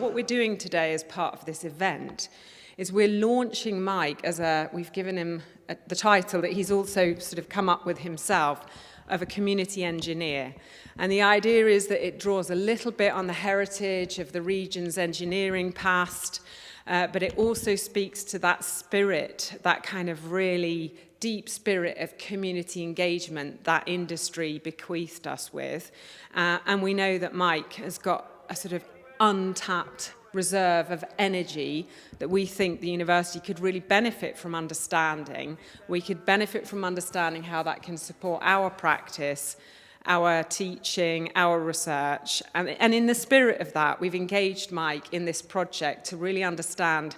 what we're doing today as part of this event is we're launching Mike we've given him the title that he's also sort of come up with himself, of a community engineer. And the idea is that it draws a little bit on the heritage of the region's engineering past, but it also speaks to that spirit, that kind of really deep spirit of community engagement that industry bequeathed us with. And we know that Mike has got a sort of untapped reserve of energy that we think the university could really benefit from understanding. We could benefit from understanding how that can support our practice, our teaching, our research. And in the spirit of that, we've engaged Mike in this project to really understand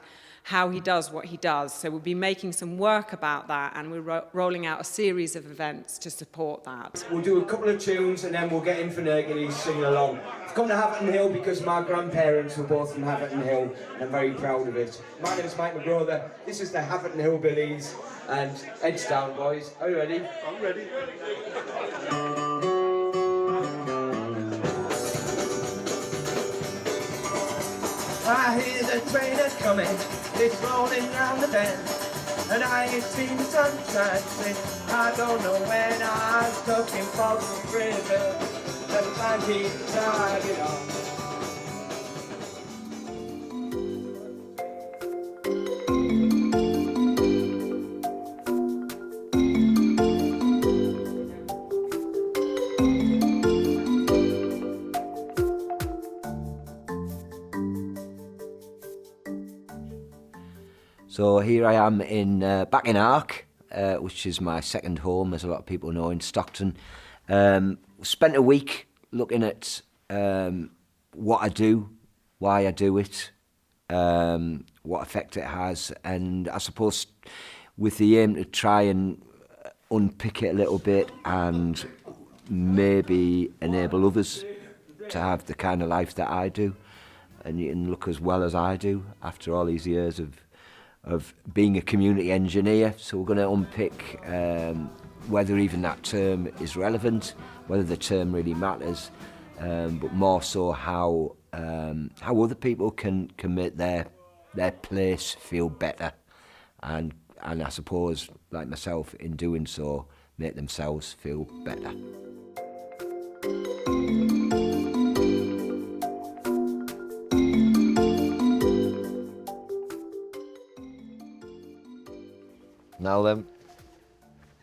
how he does what he does. So we'll be making some work about that, and we're rolling out a series of events to support that. We'll do a couple of tunes and then we'll get Infanct Hercules singing along. I've come to Haverton Hill because my grandparents were both from Haverton Hill, and I'm very proud of it. My name's Mike McGrother, this is the Haverton Hillbillies, and heads down, boys. Are you ready? I'm ready. I hear the train is coming, it's rolling round the bend, and I ain't seen the sunshine since I don't know when. I was stuck in Boston River, the time keeps dragging on. So here I am back in AHRC, which is my second home, as a lot of people know, in Stockton. Spent a week looking at what I do, why I do it, what effect it has, and I suppose with the aim to try and unpick it a little bit and maybe enable others to have the kind of life that I do and look as well as I do after all these years of being a community engineer. So we're going to unpick whether even that term is relevant, whether the term really matters, but more so how other people can make their place feel better, and I suppose, like myself, in doing so, make themselves feel better. Now then.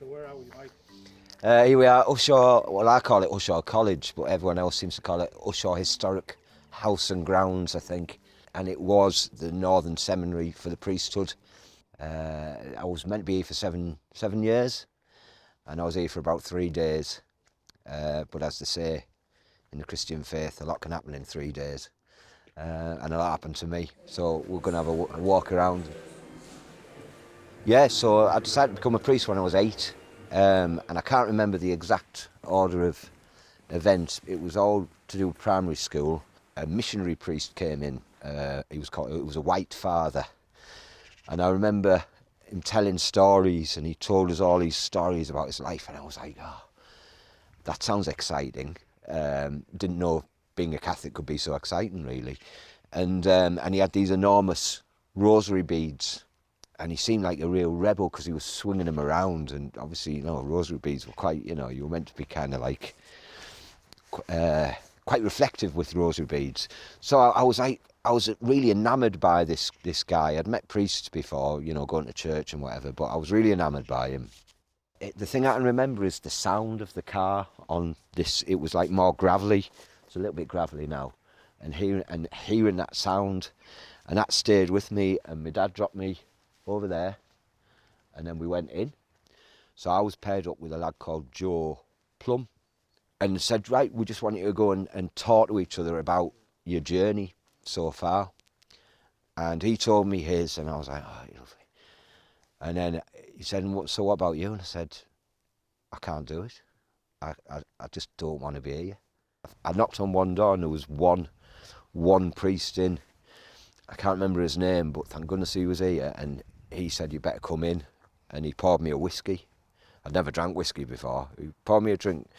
So where are we, Mike? Here we are, Ushaw, well I call it Ushaw College, but everyone else seems to call it Ushaw Historic House and Grounds, I think. And it was the Northern Seminary for the priesthood. I was meant to be here for seven years, and I was here for about 3 days. But as they say in the Christian faith, a lot can happen in 3 days. And a lot happened to me. So we're going to have a walk around. Yeah, so I decided to become a priest when I was 8, and I can't remember the exact order of events. It was all to do with primary school. A missionary priest came in. It was a white father, and I remember him telling stories, and he told us all these stories about his life, and I was like, oh, that sounds exciting. Didn't know being a Catholic could be so exciting, really. And he had these enormous rosary beads. And he seemed like a real rebel because he was swinging them around, and obviously, rosary beads were quite, you were meant to be kind of like quite reflective with rosary beads. So I was really enamoured by this guy. I'd met priests before, going to church and whatever, but I was really enamoured by him. The thing I can remember is the sound of the car on this. It was like more gravelly. It's a little bit gravelly now, and hearing that sound, and that stayed with me. And my dad dropped me over there, and then we went in. So I was paired up with a lad called Joe Plum, and said, right, we just want you to go and talk to each other about your journey so far. And he told me his, and I was like, oh, lovely. And then he said, so what about you? And I said, I can't do it. I just don't want to be here. I knocked on one door, and there was one priest in. I can't remember his name, but thank goodness he was here, and he said, you better come in, and he poured me a whiskey. I'd never drank whiskey before. He poured me a drink,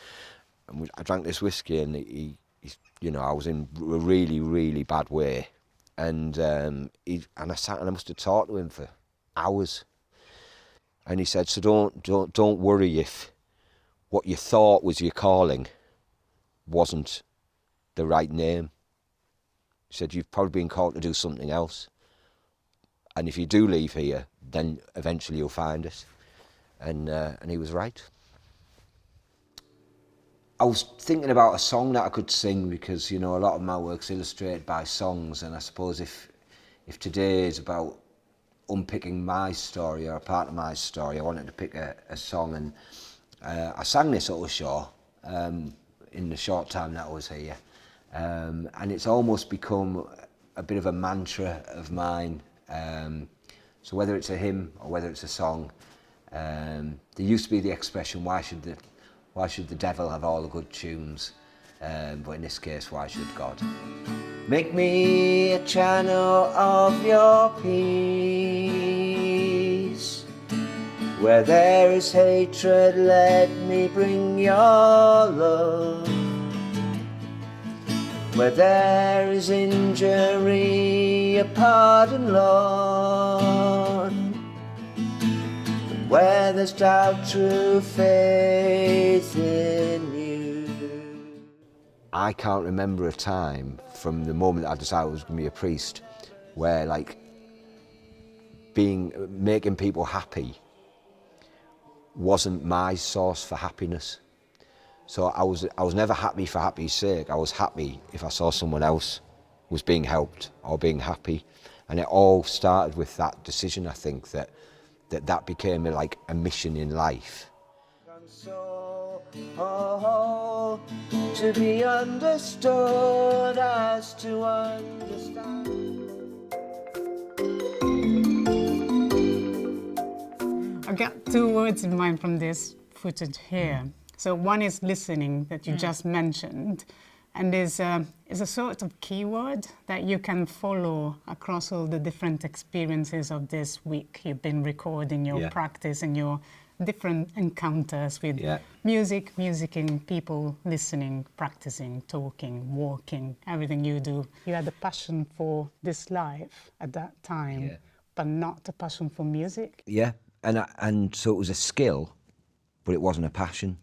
and I drank this whiskey, and he I was in a really, really bad way, And I sat and I must have talked to him for hours. And he said, so don't worry if what you thought was your calling wasn't the right name. He said, you've probably been called to do something else. And if you do leave here, then eventually you'll find it. And he was right. I was thinking about a song that I could sing because, you know, a lot of my work's illustrated by songs, and I suppose if today is about unpicking my story or a part of my story, I wanted to pick a song, and I sang this at Ushaw in the short time that I was here, and it's almost become a bit of a mantra of mine. So whether it's a hymn or whether it's a song, there used to be the expression, why should the devil have all the good tunes? But in this case, why should God? Make me a channel of your peace. Where there is hatred, let me bring your love. Where there is injury, a pardon, Lord. Where there's doubt, true faith in you. I can't remember a time from the moment I decided I was going to be a priest where like making people happy wasn't my source for happiness. So I was never happy for happy's sake. I was happy if I saw someone else was being helped or being happy. And it all started with that decision, I think, that became like a mission in life. To be understood as to understand. I've got two words in mind from this footage here. So one is listening, that you just mentioned, and is a sort of keyword that you can follow across all the different experiences of this week. You've been recording your practice and your different encounters with music, musicking, people listening, practicing, talking, walking, everything you do. You had a passion for this life at that time, but not a passion for music. Yeah, and so it was a skill, but it wasn't a passion.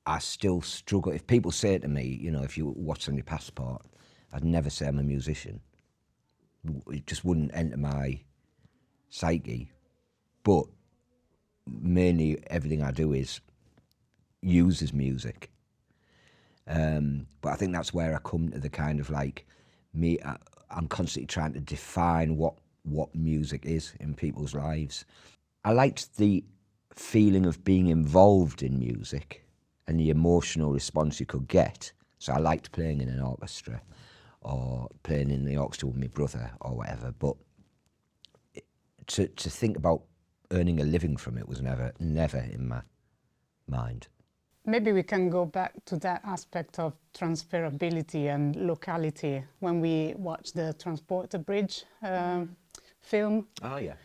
I still struggle. If people say to me, you know, if you what's on your passport, I'd never say I'm a musician. It just wouldn't enter my psyche. But mainly everything I do uses music. But I think that's where I come to the kind of like I'm constantly trying to define what music is in people's lives. I liked the feeling of being involved in music and the emotional response you could get. So I liked playing in an orchestra or playing in the orchestra with my brother or whatever, but to think about earning a living from it was never in my mind. Maybe we can go back to that aspect of transferability and locality when we watch the Transporter Bridge film. Oh, yeah.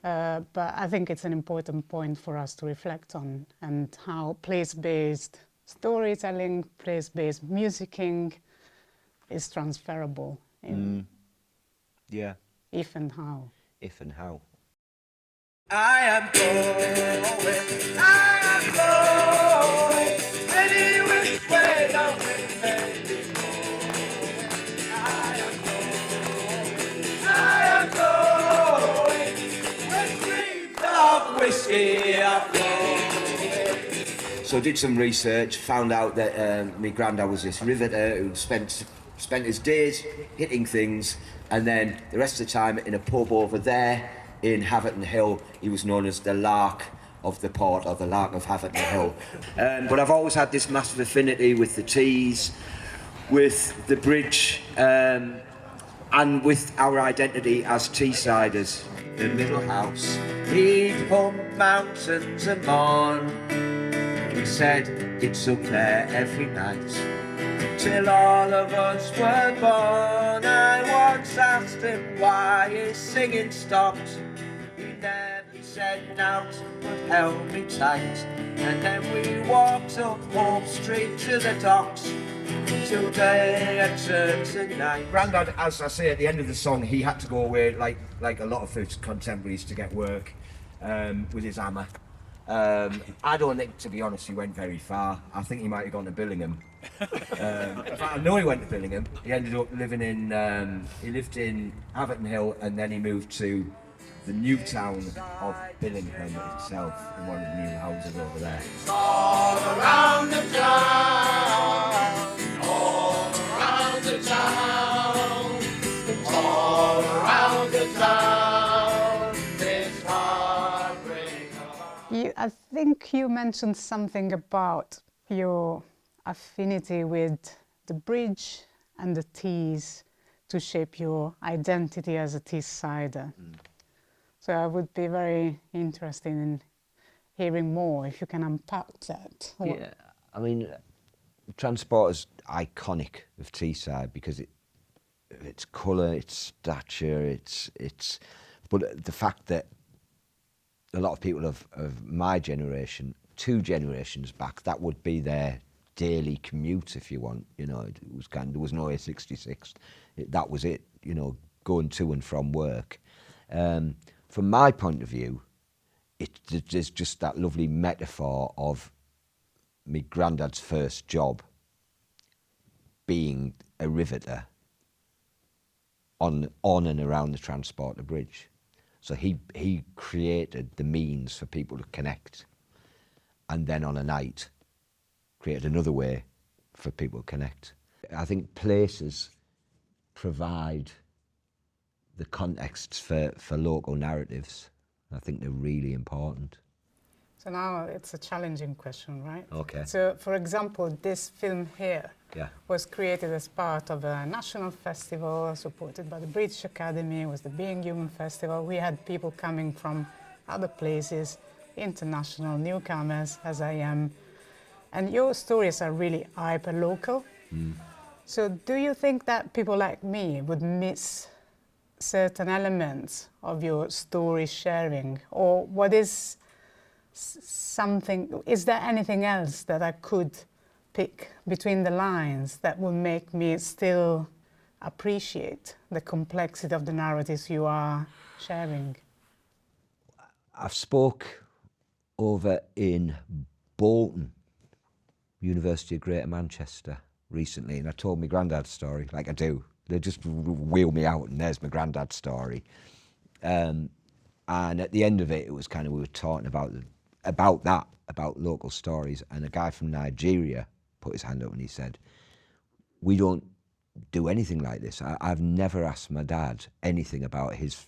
But I think it's an important point for us to reflect on, and how place-based storytelling, place-based musicking is transferable in if and how. If and how. I am going, any which way the wind may be blowing. I am going, when streams of whiskey are flowing. So I did some research, found out that my granddad was this riveter who spent his days hitting things, and then the rest of the time in a pub over there in Haverton Hill, he was known as the Lark of the Port, or the Lark of Haverton Hill. But I've always had this massive affinity with the Tees, with the bridge, and with our identity as Teessiders. The middle house, he'd pump mountains and morn. He said it's up there every night, till all of us were born. I once asked him why his singing stopped. He never said nought, but held me tight. And then we walked up Hope Street to the docks. today at church tonight. Grandad, as I say at the end of the song, he had to go away like a lot of his contemporaries to get work with his hammer. I don't think, to be honest, he went very far. I think he might have gone to Billingham. In fact, I know he went to Billingham. He ended up living in, he lived in Haverton Hill, and then he moved to the new town of Billingham itself, in one of the new houses over there. All around the town, all around the town, all around the town, this heartbreak. I think you mentioned something about your affinity with the bridge and the Tees to shape your identity as a Teessider. So I would be very interested in hearing more, if you can unpack that. Yeah, I mean, Transport is iconic of Teesside because its colour, its stature, but the fact that a lot of people of my generation, 2 generations back, that would be their daily commute, if you want. You know, it was there was no A66. That was it. You know, going to and from work. From my point of view, there's just that lovely metaphor of my granddad's first job being a riveter on and around the Transporter Bridge. So he created the means for people to connect, and then on a night created another way for people to connect. I think places provide the contexts for local narratives. I think they're really important. So now it's a challenging question, right? Okay. So, for example, this film here Yeah. was created as part of a national festival supported by the British Academy. It was the Being Human Festival. We had people coming from other places, international newcomers, as I am. And your stories are really hyper-local. So do you think that people like me would miss certain elements of your story sharing? Or what is something, is there anything else that I could pick between the lines that will make me still appreciate the complexity of the narratives you are sharing? I've spoke over in Bolton, University of Greater Manchester, recently, and I told my granddad's story, like I do. They just wheel me out, and there's my granddad's story. And at the end of it, it was kind of, we were talking about local stories, and a guy from Nigeria put his hand up and he said, "We don't do anything like this. I've never asked my dad anything about his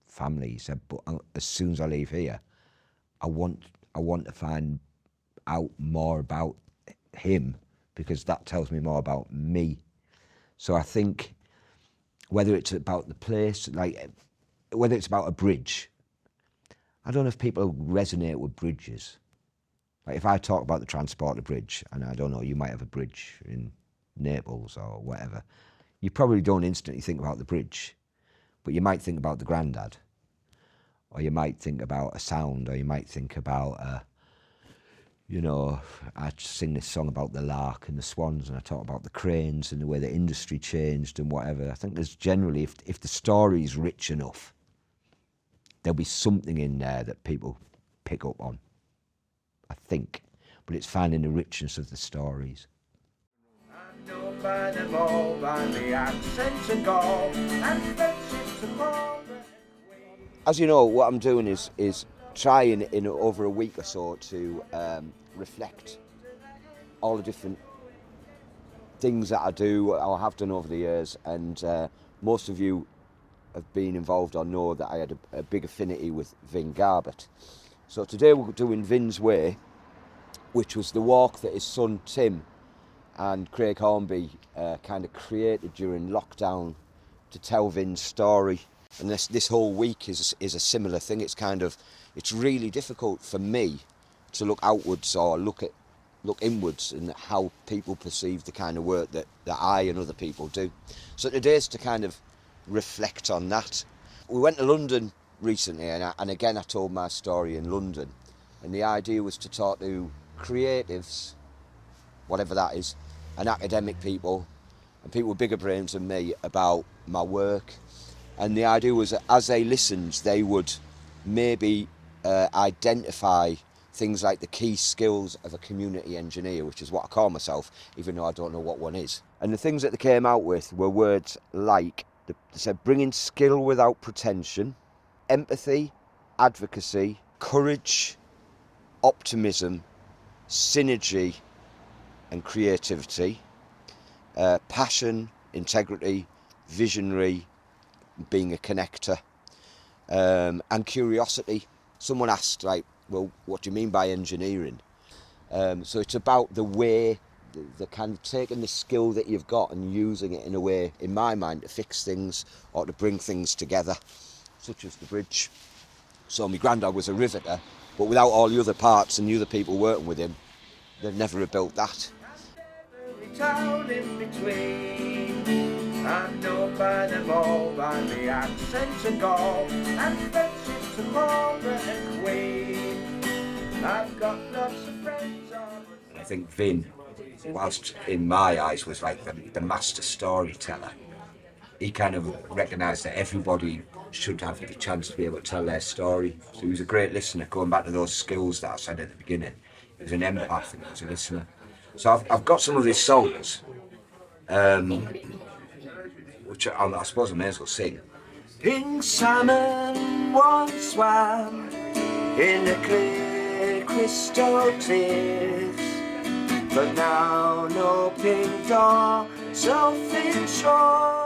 family." He said, "But as soon as I leave here, I want to find out more about him, because that tells me more about me." So I think whether it's about the place, like whether it's about a bridge, I don't know if people resonate with bridges. Like if I talk about the Transporter Bridge, and I don't know, you might have a bridge in Naples or whatever, you probably don't instantly think about the bridge, but you might think about the granddad, or you might think about a sound, or you might think about I sing this song about the lark and the swans, and I talk about the cranes and the way the industry changed and whatever. I think there's generally, if the story is rich enough, there'll be something in there that people pick up on, I think. But it's finding the richness of the stories. I'm known by them all, by the accents and gall, and friendships and more. As you know, what I'm doing is trying in over a week or so to reflect all the different things that I do or have done over the years, and most of you have been involved or know that I had a big affinity with Vin Garbett. So today we're doing Vin's Way, which was the walk that his son Tim and Craig Hornby kind of created during lockdown to tell Vin's story. And this whole week is a similar thing. It's really difficult for me to look outwards or look inwards in how people perceive the kind of work that I and other people do. So today's to kind of reflect on that. We went to London recently, and again I told my story in London, and the idea was to talk to creatives, whatever that is, and academic people and people with bigger brains than me about my work. And the idea was that as they listened, they would maybe identify things like the key skills of a community engineer, which is what I call myself, even though I don't know what one is. And the things that they came out with were words like, they said, bringing skill without pretension, empathy, advocacy, courage, optimism, synergy and creativity, passion, integrity, visionary, being a connector, and curiosity. Someone asked, like, well, what do you mean by engineering? So it's about the way, the kind of taking the skill that you've got and using it in a way, in my mind, to fix things or to bring things together, such as the bridge. So my granddad was a riveter, but without all the other parts and the other people working with him, they'd never have built that. Every town in between, I'm known by them all, by the accents and gall, and friendships of Margaret and Queen. I've got lots of friends on. I think Vin, whilst in my eyes was like the master storyteller, he kind of recognised that everybody should have the chance to be able to tell their story. So he was a great listener, going back to those skills that I said at the beginning. He was an empath and he was a listener. So I've got some of his songs, which I suppose I may as well sing. Pink salmon once swam in the clear crystal cliffs, but now no pink door, so thin shore.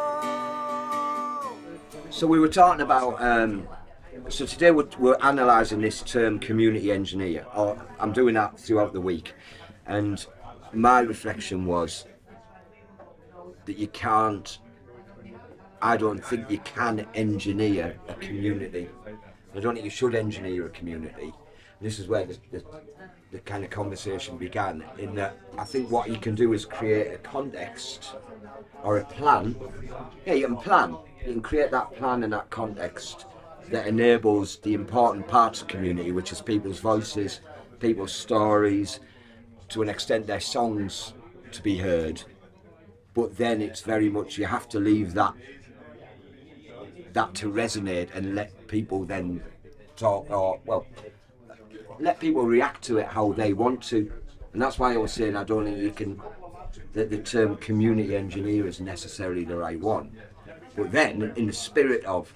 So we were talking about, so today we're analysing this term community engineer, or I'm doing that throughout the week, and my reflection was that I don't think you can engineer a community. I don't think you should engineer a community. This is where the kind of conversation began, in that I think what you can do is create a context or a plan. Yeah, you can plan. You can create that plan and that context that enables the important parts of community, which is people's voices, people's stories, to an extent their songs, to be heard. But then it's very much, you have to leave that to resonate and let people then talk, or, well, let people react to it how they want to. And that's why I was saying I don't think that the term community engineer is necessarily the right one. But then, in the spirit of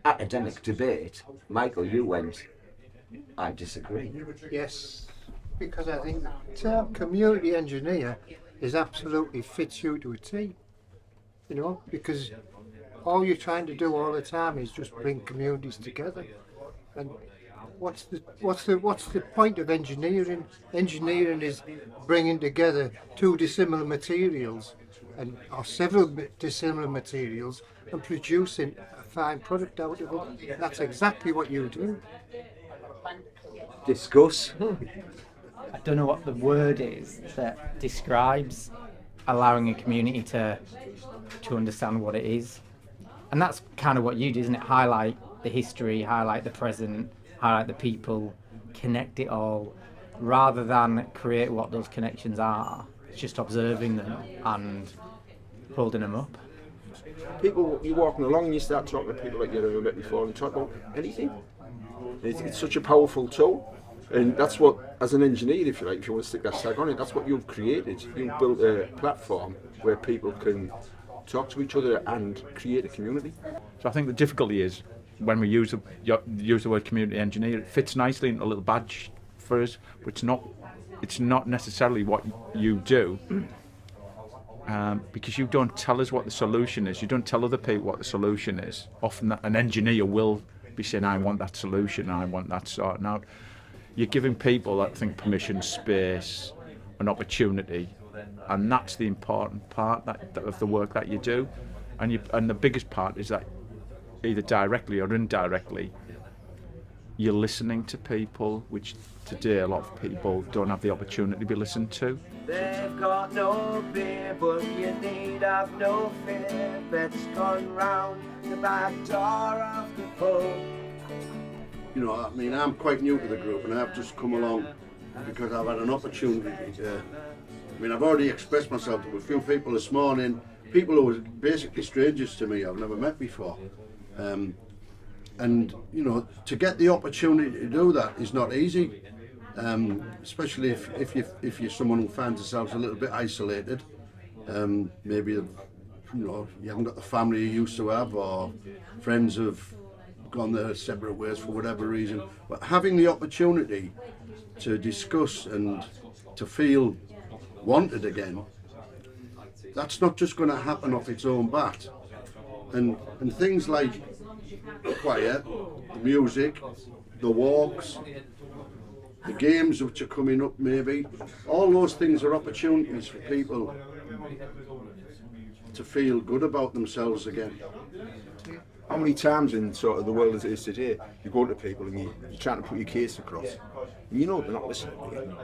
academic debate, Michael, you went, I disagree. Yes, because I think the term community engineer is absolutely fits you to a T. You know, because all you're trying to do all the time is just bring communities together. And what's the point of engineering? Engineering is bringing together two dissimilar materials, or several dissimilar materials, and producing a fine product out of it. That's exactly what you do. Discuss. I don't know what the word is that describes allowing a community to understand what it is. And that's kind of what you do, isn't it? Highlight the history, highlight the present, highlight the people, connect it all, rather than create what those connections are. It's just observing them and holding them up. People, you're walking along and you start talking to people like you've ever met before and talk about anything. It's such a powerful tool. And that's what, as an engineer, if you like, if you want to stick that tag on it, that's what you've created. You've built a platform where people can talk to each other and create a community. So I think the difficulty is when we use the word community engineer, it fits nicely into a little badge for us, but it's not necessarily what you do, because you don't tell us what the solution is. You don't tell other people what the solution is. Often an engineer will be saying, I want that solution, I want that sorted out. You're giving people, I think, permission, space, an opportunity, and that's the important part of the work that you do. And the biggest part is that either directly or indirectly, you're listening to people, which today a lot of people don't have the opportunity to be listened to. They've got no beer, but you need have no fear. Let's gone round the back door of the pub. You know, I mean, I'm quite new to the group and I've just come along because I've had an opportunity to I mean, I've already expressed myself to a few people this morning, people who are basically strangers to me, I've never met before. And, you know, to get the opportunity to do that is not easy, especially if you're someone who finds themselves a little bit isolated. Maybe, you know, you haven't got the family you used to have, or friends have gone their separate ways for whatever reason. But having the opportunity to discuss and to feel wanted again, that's not just going to happen off its own bat. And things like the choir, the music, the walks, the games which are coming up maybe, all those things are opportunities for people to feel good about themselves again. How many times in sort of the world as it is today, you go to people and you're trying to put your case across, and you know they're not listening to you.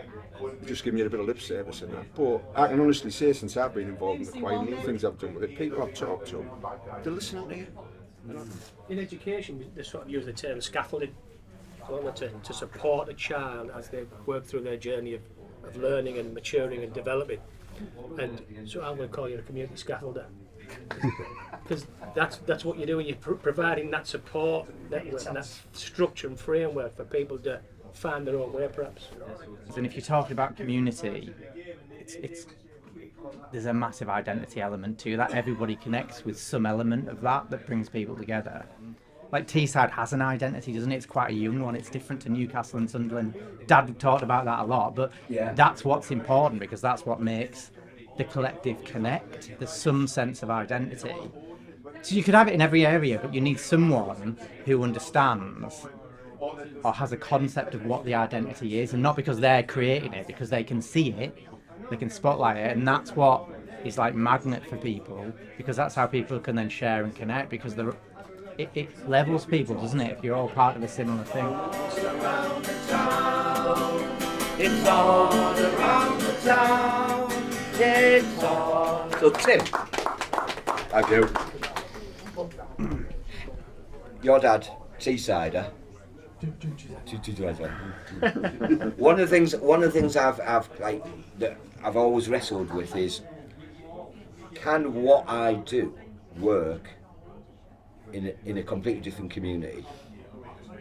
They're just giving you a bit of lip service and that. But I can honestly say, since I've been involved in the choir and the things I've done with it, people I've talked to, they're listening to you. In education, they sort of use the term scaffolding to support a child as they work through their journey of learning and maturing and developing. And so I'm going to call you a community scaffolder. Because that's what you're doing. You're providing that support, that structure and framework for people to find their own way, perhaps. And if you're talking about community, there's a massive identity element to that. Everybody connects with some element of that brings people together. Like Teesside has an identity, doesn't it? It's quite a young one. It's different to Newcastle and Sunderland. Dad talked about that a lot, but that's what's important, because that's what makes the collective connect. There's some sense of identity. So you could have it in every area, but you need someone who understands or has a concept of what the identity is, and not because they're creating it, because they can see it, they can spotlight it, and that's what is like magnet for people, because that's how people can then share and connect, because it levels people, doesn't it, if you're all part of a similar thing. It's all around the town. It's all. So Tim, I do. your dad, Teessider. One of the things I've always wrestled with is, can what I do work in a completely different community?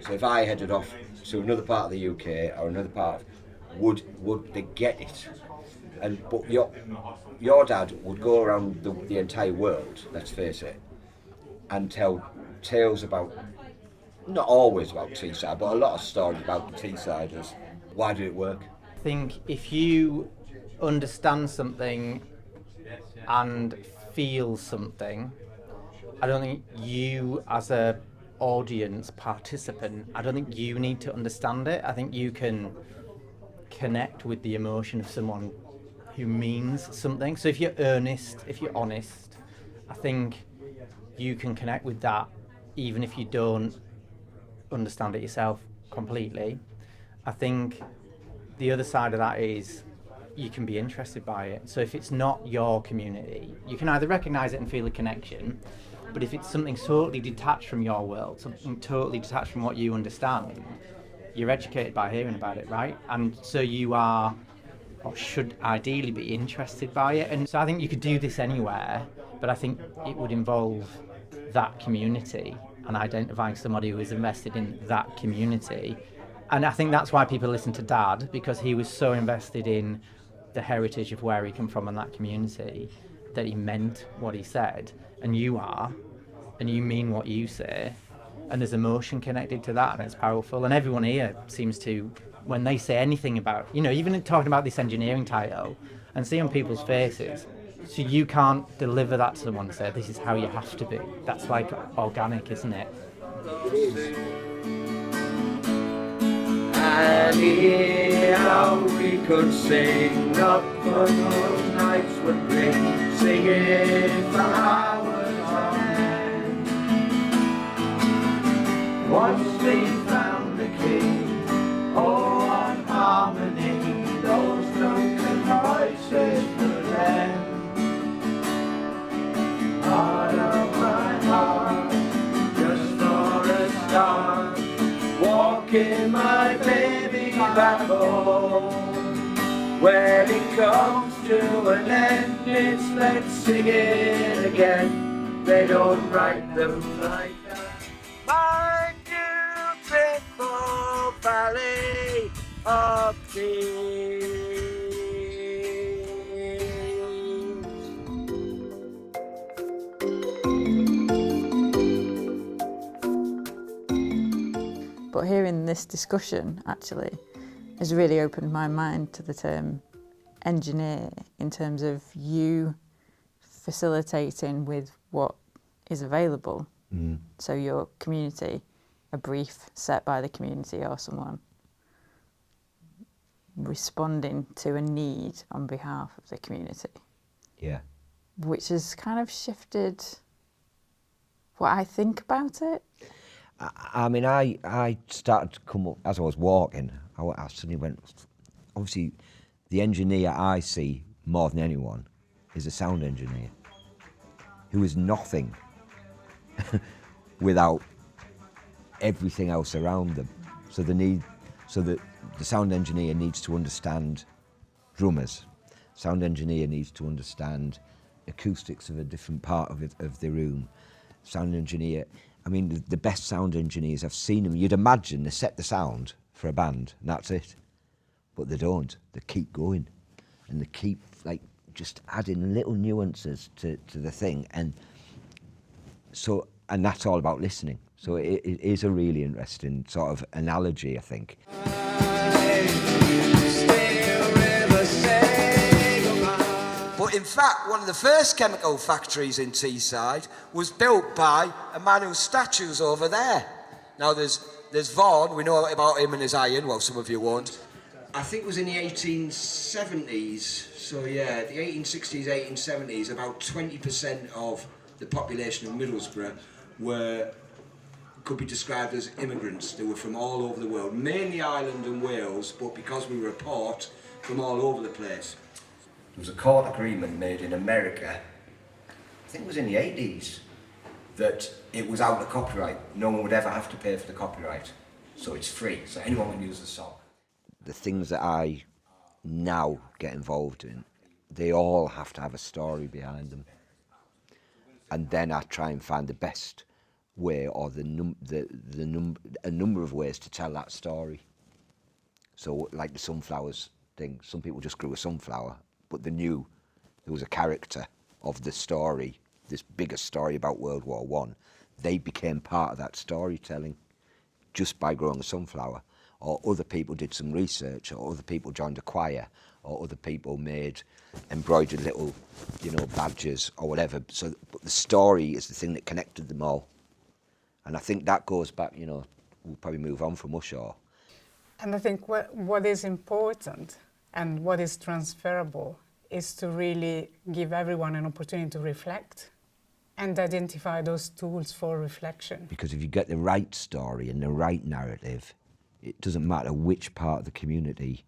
So if I headed off to another part of the UK or another part, would they get it? But your dad would go around the entire world, let's face it, and tell tales about, not always about Teesside, but a lot of stories about the Teessiders. Why did it work? I think if you understand something and feel something, I don't think you as a audience participant, I don't think you need to understand it. I think you can connect with the emotion of someone who means something. So if you're earnest, if you're honest, I think you can connect with that even if you don't understand it yourself completely. I think the other side of that is you can be interested by it. So if it's not your community, you can either recognise it and feel a connection, but if it's something totally detached from your world, something totally detached from what you understand, you're educated by hearing about it, right? And so you are, or should ideally be, interested by it. And so I think you could do this anywhere, but I think it would involve that community and identifying somebody who is invested in that community. And I think that's why people listen to Dad, because he was so invested in the heritage of where he came from and that community that he meant what he said. And you are, and you mean what you say, and there's emotion connected to that, and it's powerful. And everyone here seems to, when they say anything about, even talking about this engineering title, and see on people's faces, so you can't deliver that to someone and say, this is how you have to be. That's like organic, isn't it? And here how we could sing up for those nights would bring, singing for hours on end. Once we found the key, oh, on harmony, those drunken voices would end. Heart of my heart, just for a start, walking my baby back home, when it comes to an end, it's let's sing it again. They don't write them like that. My beautiful valley of peace. But hearing this discussion actually has really opened my mind to the term engineer in terms of you facilitating with what is available. So your community, a brief set by the community or someone responding to a need on behalf of the community. Yeah. Which has kind of shifted what I think about it. I mean, I started to come up, as I was walking, I suddenly went, obviously, the engineer I see more than anyone is a sound engineer who is nothing without everything else around them. So the sound engineer needs to understand drummers. Sound engineer needs to understand acoustics of a different part of the room. Sound engineer, I mean, the best sound engineers, I've seen them, you'd imagine they set the sound for a band and that's it. But they don't, they keep going. And they keep, like, just adding little nuances to the thing. And that's all about listening. So it is a really interesting sort of analogy, I think. But in fact, one of the first chemical factories in Teesside was built by a man whose statue's over there. Now there's Vaughan, we know about him and his iron, well, some of you won't. I think it was in the 1870s, so yeah, the 1860s, 1870s, about 20% of the population of Middlesbrough could be described as immigrants. They were from all over the world, mainly Ireland and Wales, but because we were a port, from all over the place. There was a court agreement made in America, I think it was in the 80s, that it was out of copyright. No one would ever have to pay for the copyright, so it's free, so anyone can use the song. The things that I now get involved in, they all have to have a story behind them. And then I try and find the best way or a number of ways to tell that story. So like the sunflowers thing, some people just grew a sunflower, but they knew there was a character of the story, this bigger story about World War I. They became part of that storytelling just by growing a sunflower. Or other people did some research, or other people joined a choir, or other people made embroidered little, badges or whatever. So, but the story is the thing that connected them all. And I think that goes back, we'll probably move on from Ushaw. And I think what is important and what is transferable is to really give everyone an opportunity to reflect and identify those tools for reflection. Because if you get the right story and the right narrative, it doesn't matter which part of the community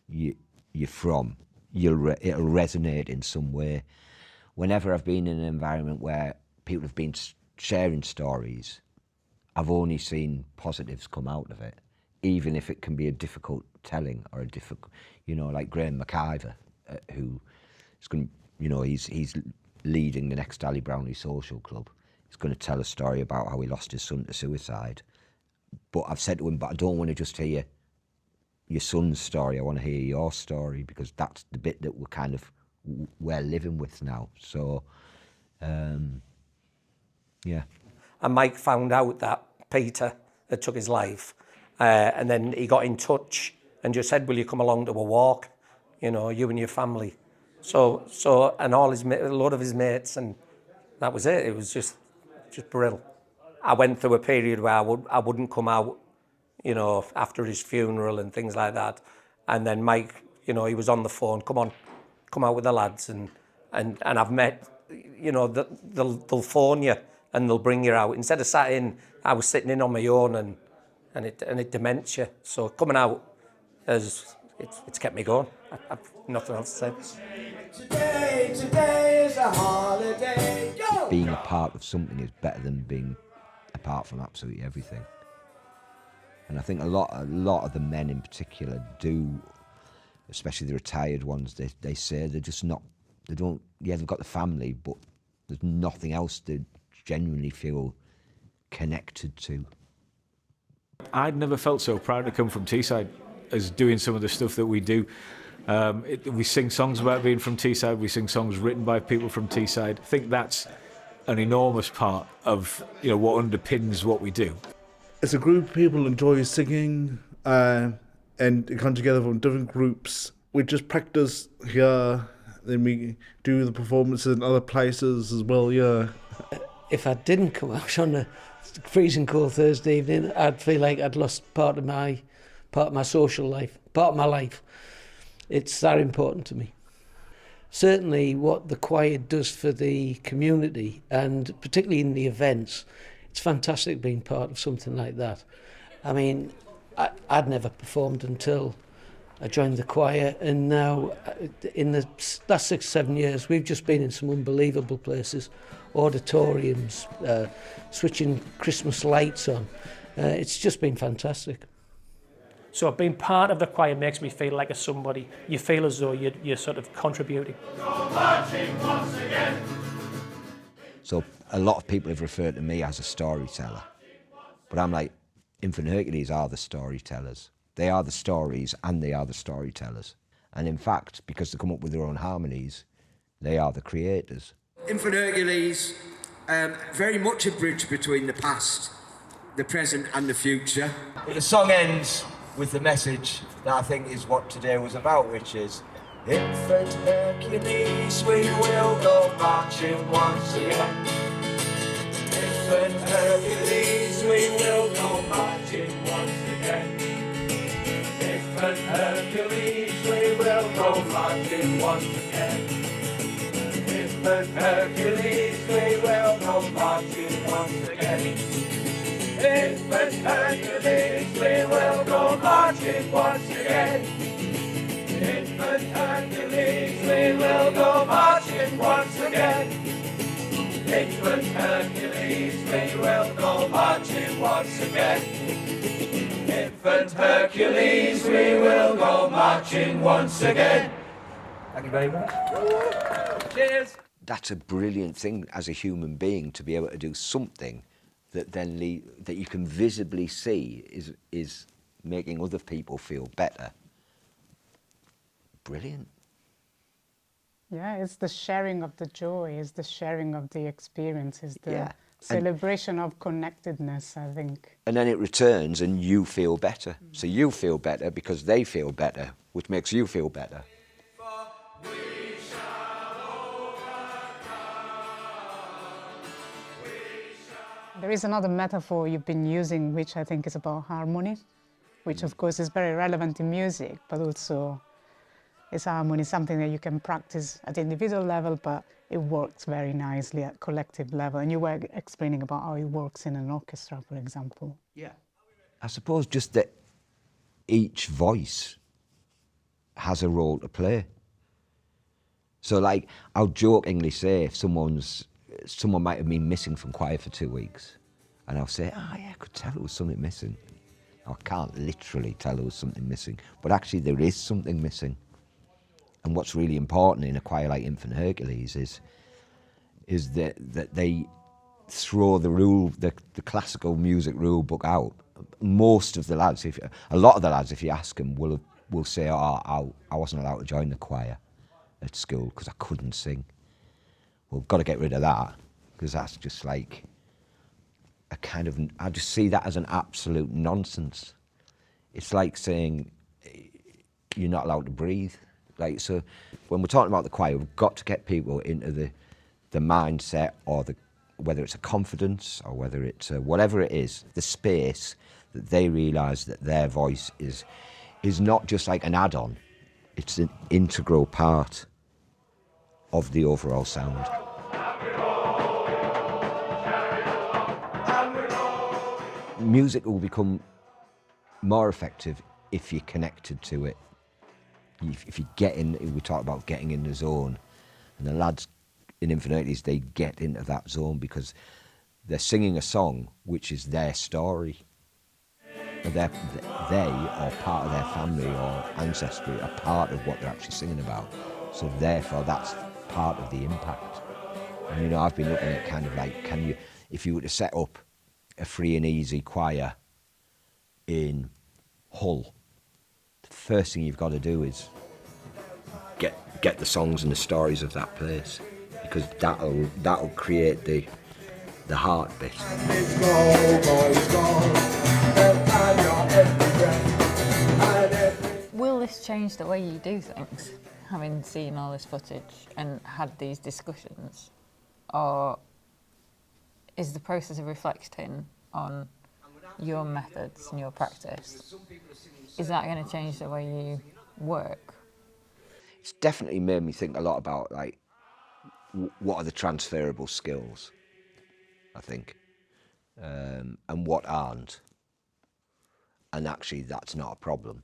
you're from, it'll resonate in some way. Whenever I've been in an environment where people have been sharing stories, I've only seen positives come out of it, even if it can be a difficult telling or a difficult, like Graham McIver, who is going to, he's leading the next Ali Brownlee Social Club. He's going to tell a story about how he lost his son to suicide. But I've said to him, but I don't want to just hear your son's story. I want to hear your story, because that's the bit that we're living with now. So, yeah. And Mike found out that Peter had took his life, and then he got in touch and just said, will you come along to a walk, you and your family. So and a lot of his mates, and that was it. It was just brilliant. I went through a period where I wouldn't come out, after his funeral and things like that. And then Mike, he was on the phone, come out with the lads. And I've met, they'll phone you and they'll bring you out. Instead of sat in, I was sitting in on my own and it dementia. So coming out, it's kept me going. I've nothing else to say. Today is a holiday. Go! Being a part of something is better than being apart from absolutely everything. And I think a lot of the men in particular do especially the retired ones, they say they're just not, they don't, yeah, they've got the family, but there's nothing else they genuinely feel connected to. I'd never felt so proud to come from Teesside as doing some of the stuff that we do. We sing songs about being from Teesside, we sing songs written by people from Teesside. I think that's an enormous part of what underpins what we do. As a group of people enjoy singing and come together from different groups. We just practice here, then we do the performances in other places as well, yeah. If I didn't come out on a freezing cold Thursday evening, I'd feel like I'd lost part of my social life, part of my life. It's that important to me. Certainly what the choir does for the community, and particularly in the events, it's fantastic being part of something like that. I mean, I'd never performed until I joined the choir, and now in the last 6-7 years we've just been in some unbelievable places, auditoriums, switching Christmas lights on. It's just been fantastic. So being part of the choir makes me feel like a somebody. You feel as though you're sort of contributing. So a lot of people have referred to me as a storyteller, but I'm like, Infanct Hercules are the storytellers. They are the stories and they are the storytellers. And in fact, because they come up with their own harmonies, they are the creators. Infanct Hercules, very much a bridge between the past, the present and the future. But the song ends with the message that I think is what today was about, which is Infanct Hercules, we will go marching once again. Infanct Hercules, we will go marching once again. Infanct Hercules, we will go marching once again. Infanct Hercules, we will go marching once again. Infanct Hercules, we will go marching once again. Infanct Hercules, we will go marching once again. Infant Hercules, we will go marching once again. Infant Hercules, we will go marching once again. Thank you very much. Cheers. That's a brilliant thing as a human being, to be able to do something that then that you can visibly see is making other people feel better. Brilliant. Yeah, it's the sharing of the joy, it's the sharing of the experience, it's the celebration of connectedness, I think. And then it returns and you feel better. So you feel better because they feel better, which makes you feel better. There is another metaphor you've been using, which I think is about harmony, which of course is very relevant in music, but also is harmony something that you can practice at the individual level, but it works very nicely at collective level. And you were explaining about how it works in an orchestra, for example. Yeah. I suppose just that each voice has a role to play. So like, I'll jokingly say if someone might have been missing from choir for 2 weeks, and I'll say, yeah, I could tell there was something missing. I can't literally tell there was something missing, but actually there is something missing. And what's really important in a choir like Infanct Hercules is that they throw the classical music rule book out. Most of the lads, a lot of the lads, if you ask them, will say, I wasn't allowed to join the choir at school because I couldn't sing. Well, got to get rid of that, because that's just like a kind of, I just see that as an absolute nonsense. It's like saying you're not allowed to breathe. Like, so when we're talking about the choir, we've got to get people into the mindset, or whether it's a confidence or whether it's whatever it is, the space that they realise that their voice is not just like an add-on, it's an integral part of the overall sound. Music will become more effective if you're connected to it. If you get in, we talk about getting in the zone, and the lads in Infanct Hercules, they get into that zone because they're singing a song which is their story. they or part of their family or ancestry are part of what they're actually singing about. So therefore, that's part of the impact. And you know, I've been looking at kind of like, if you were to set up a free and easy choir in Hull, the first thing you've got to do is get the songs and the stories of that place, because that'll create the heart bit. Will this change the way you do things, having seen all this footage and had these discussions? Or is the process of reflecting on your methods and your practice, is that going to change the way you work? It's definitely made me think a lot about, like, what are the transferable skills, I think, and what aren't. And actually, that's not a problem.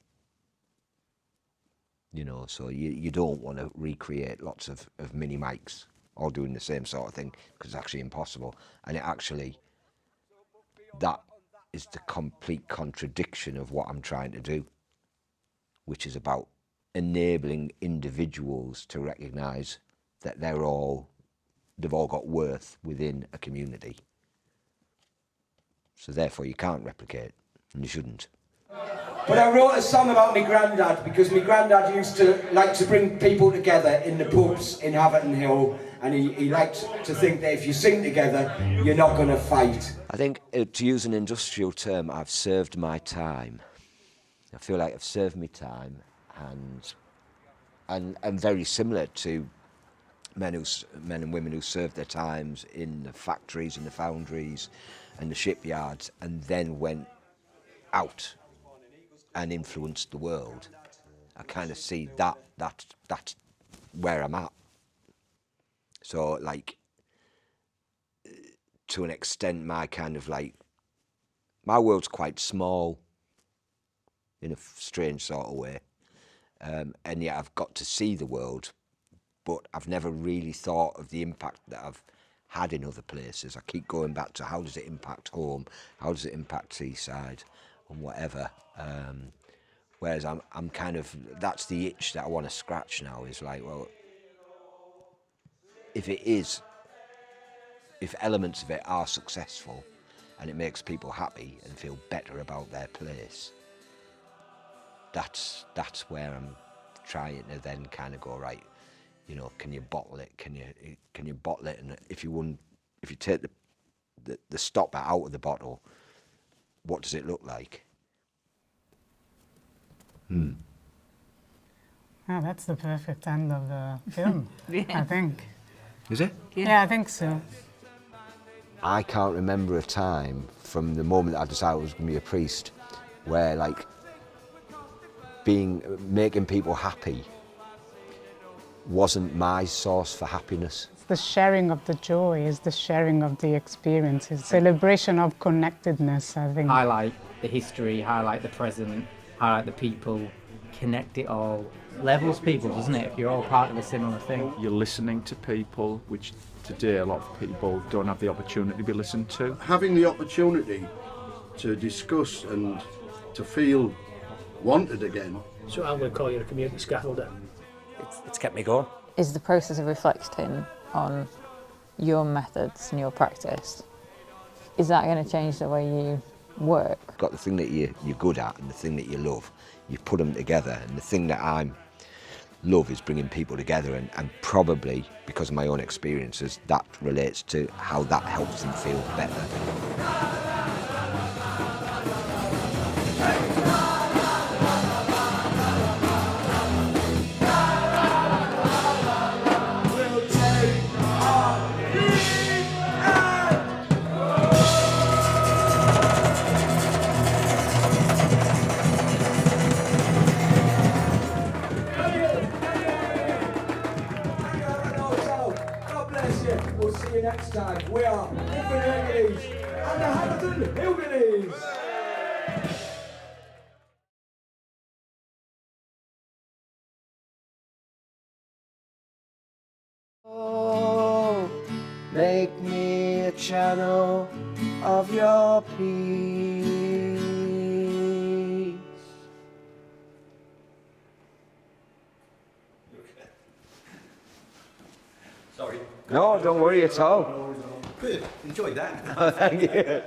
You know, so you don't want to recreate lots of mini mics all doing the same sort of thing, because it's actually impossible. And it actually, that is the complete contradiction of what I'm trying to do, which is about enabling individuals to recognise that they've all got worth within a community. So therefore you can't replicate, and you shouldn't. But I wrote a song about my granddad, because my granddad used to like to bring people together in the pubs in Haverton Hill, and he liked to think that if you sing together, you're not going to fight. I think, to use an industrial term, I've served my time. I feel like I've served my time, and very similar to men and women who served their times in the factories and the foundries and the shipyards, and then went out and influenced the world. I kind of see that's where I'm at. So, like, to an extent, my world's quite small in a strange sort of way, and yet I've got to see the world, but I've never really thought of the impact that I've had in other places. I keep going back to, how does it impact home? How does it impact Teesside? And whatever. Whereas I'm kind of, that's the itch that I want to scratch now, is like, well, if elements of it are successful and it makes people happy and feel better about their place, that's where I'm trying to then kind of go, right, you know, can you bottle it? Can you bottle it? And if you take the stopper out of the bottle, what does it look like? Oh, that's the perfect end of the film, Yeah. I think. Is it? Yeah, I think so. I can't remember a time from the moment that I decided I was going to be a priest where, like, making people happy wasn't my source for happiness. It's the sharing of the joy, is the sharing of the experiences, celebration of connectedness, I think. Highlight the history, highlight the present, highlight the people, connect it all. Levels people, doesn't it, if you're all part of a similar thing? You're listening to people, which today a lot of people don't have the opportunity to be listened to. Having the opportunity to discuss and to feel wanted again. So I'm going to call you a community scaffolder. It's kept me going. Is the process of reflecting on your methods and your practice, is that going to change the way you work? Got the thing that you're good at and the thing that you love, you put them together, and the thing that I love is bringing people together, and probably because of my own experiences, that relates to how that helps them feel better. We'll see you next time. We are Infanct Hercules and the Riveting Hercules. Oh, make me a channel of your peace. Sorry. No, don't worry at all. Good. Enjoyed that. Thank you.